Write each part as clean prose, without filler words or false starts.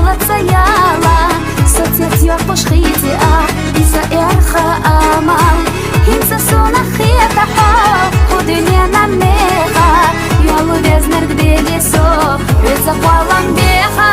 لتسيالا صوتيت يا خوش خيتي إذا إرخى أمام هنسى سونا خيطة حب ودنيا نميخا يالو بيزنر قبيلي سو إذا قوالان بيخا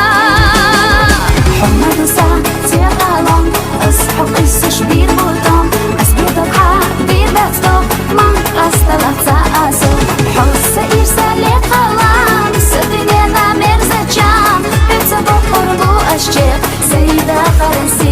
حمد سا تيغالون أصحو قيسوش بير بوتون أسبيد الحق بير بيتو من أستلت سأسو حس إرسالي قلام سدنيا نمير زجام إذا بقربو أشجيق سيدة خرس